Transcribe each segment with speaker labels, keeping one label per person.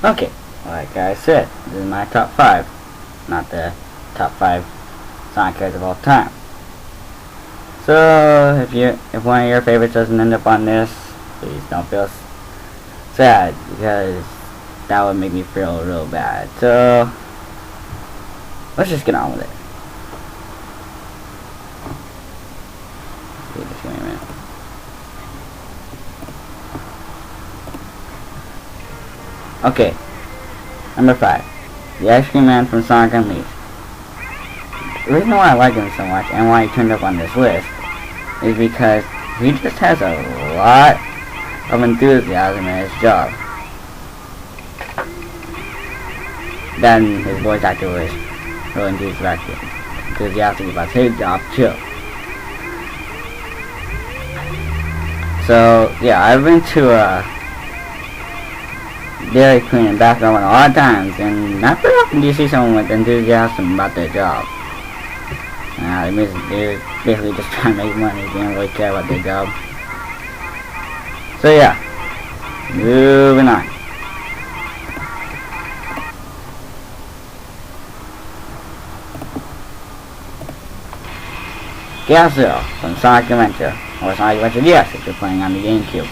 Speaker 1: Okay, like I said, this is my top 5, not the top 5 Sonic characters of all time. So, if one of your favorites doesn't end up on this, please don't feel sad, because that would make me feel real bad. So, let's just get on with it. Just wait a minute. Okay, number 5, the Ice Cream Man from Sonic Unleashed. The reason why I like him so much, and why he turned up on this list, is because he just has a lot of enthusiasm in his job. Then his voice actor was really enthusiastic about his job too. So yeah, I've been to Dairy Queen and Baskin a lot of times, and not very often do you see someone with enthusiasm about their job. They're basically just trying to make money. They don't really care about their job. So yeah, moving on. Gas Zero from Sonic Adventure, or Sonic Adventure DS if you're playing on the GameCube.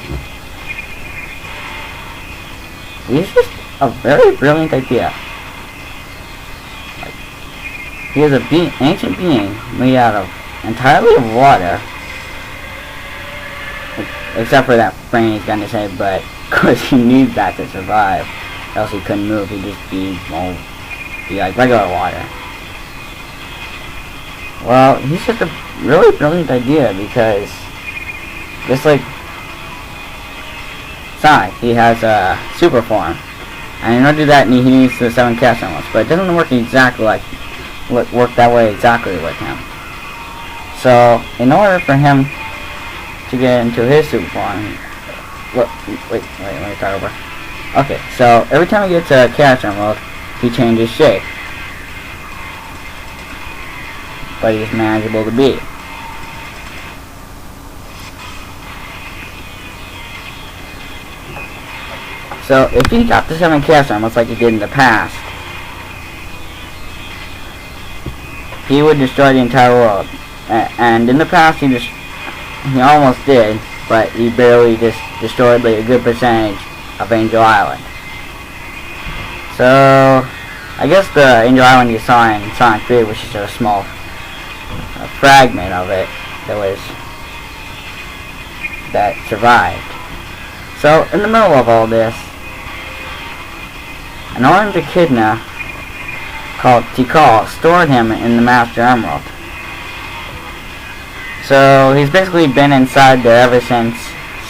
Speaker 1: This is a very brilliant idea. He is an ancient being made out of entirely of water, except for that brain he's got in his head, but of course he needs that to survive, else he couldn't move. He'd just be like regular water. Well, he's just a really brilliant idea, because just like Sonic, he has a super form, and in order to do that he needs the 7 cast emeralds, but it doesn't work that way exactly with him. So in order for him to get into his super form, wait, let me start over. Okay, so every time he gets a cast emerald, he changes shape, but he's manageable to beat. So if he got the 7 cast emeralds like he did in the past, he would destroy the entire world. And in the past he almost did, but he barely just destroyed like a good percentage of Angel Island. So I guess the Angel Island you saw in Sonic 3 was just a small fragment of it that survived. So in the middle of all this, an orange echidna called Tikal stored him in the Master Emerald. So he's basically been inside there ever since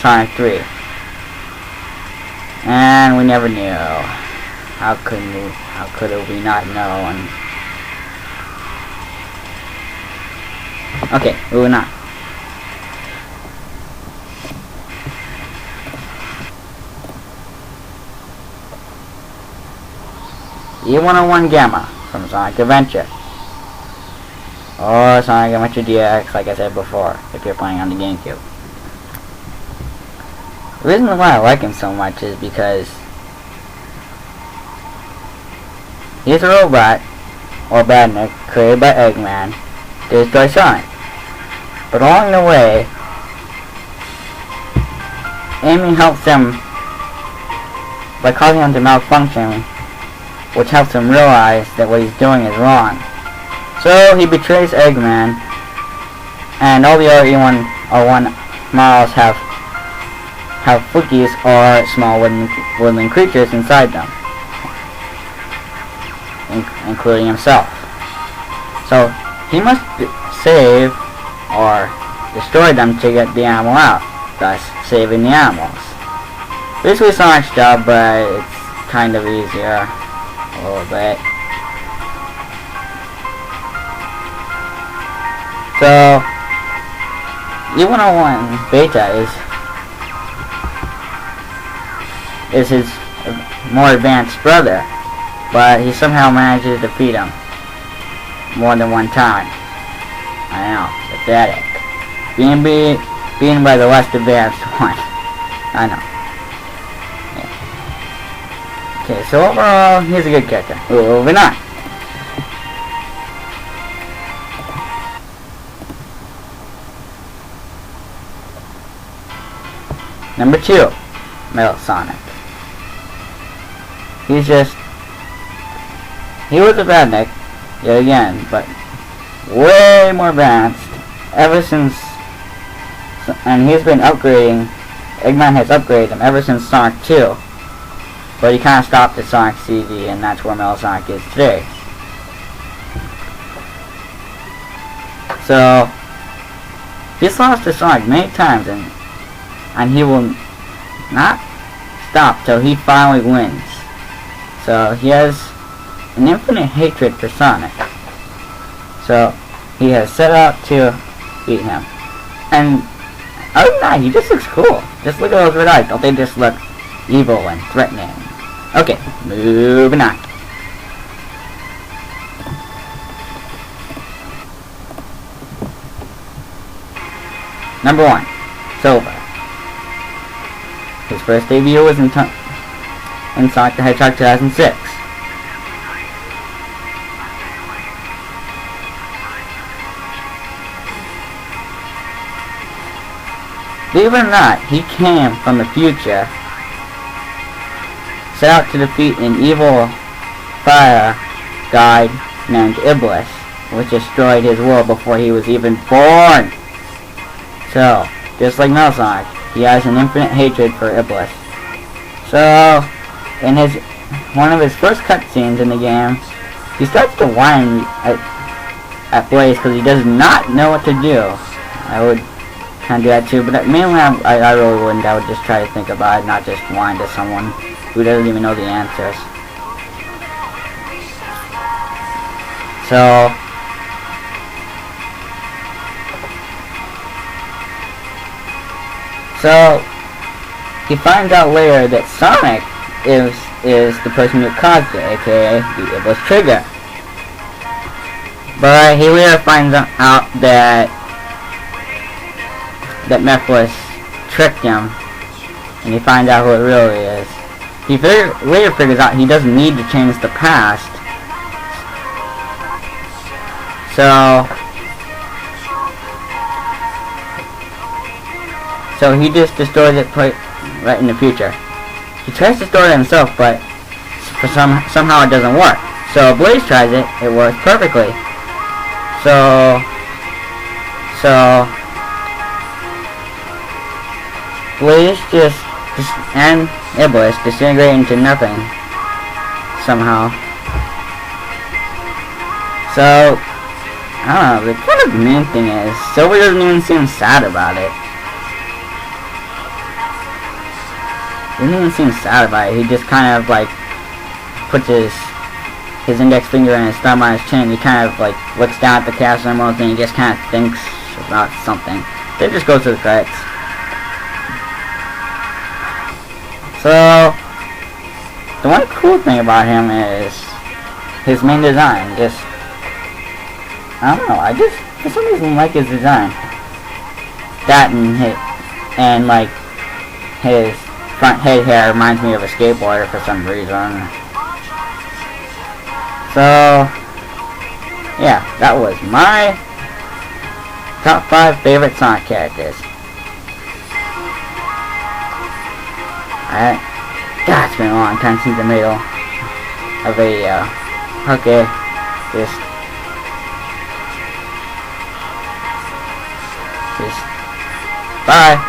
Speaker 1: Sonic 3. And we never knew. How could we not know? And okay, moving on. E101 Gamma from Sonic Adventure, or Sonic Adventure DX, like I said before, if you're playing on the GameCube. The reason why I like him so much is because he's a robot, or badnik, created by Eggman to destroy Sonic. But along the way, Amy helps him by causing him to malfunction, which helps him realize that what he's doing is wrong. So he betrays Eggman, and all the other E101 models have Fookies, or small woodland creatures inside them, including himself. So he must save or destroy them to get the animal out, thus saving the animals. Basically Sonic's job, but it's kind of easier a little bit. So E101 Beta is his more advanced brother, but he somehow manages to defeat him more than one time. I know, pathetic. Being by the less advanced one. I know. Yeah. Okay, so overall, he's a good character. Moving on. Number 2, Metal Sonic. He was a badnik, yet again, but way more advanced ever since, and he's been upgrading, Eggman has upgraded him ever since Sonic 2, but he kind of stopped at Sonic CD, and that's where Metal Sonic is today. So, he's lost to Sonic many times, and he will not stop till he finally wins. So he has an infinite hatred for Sonic. So he has set out to beat him. And other than that, he just looks cool. Just look at those red eyes. Don't they just look evil and threatening? Okay, moving on. Number 1, Silver. His first debut was in Sonic the Hedgehog 2006. Believe it or not, he came from the future, set out to defeat an evil fire god named Iblis, which destroyed his world before he was even born. So, just like Metal Sonic, he has an infinite hatred for Iblis. So, in one of his first cutscenes in the game, he starts to whine at Blaze because he does not know what to do. I would kind of do that too, but mainly I really wouldn't. I would just try to think about it, not just whine to someone who doesn't even know the answers. So, he finds out later that Sonic is the person who caused it, aka the Iblis Trigger. But he later finds out that Mephiles tricked him, and he finds out who it really is. He later figures out he doesn't need to change the past. So he just destroys it right in the future. He tries to destroy it himself, but somehow it doesn't work. So Blaze tries it, it works perfectly. So Blaze and Iblis disintegrate into nothing somehow. So I don't know, the kind of mean thing is Silver doesn't even seem sad about it. He doesn't even seem sad about it. He just kind of like puts his index finger and his thumb on his chin. He kind of like looks down at the cast emeralds and he just kind of thinks about something. Then just goes to the credits. So the one cool thing about him is his main design. I don't know. I just for some reason like his design. That and like his front head hair reminds me of a skateboarder for some reason. So, yeah, that was my top 5 favorite Sonic characters. Alright. God, it's been a long time since I made a video. Okay, just bye.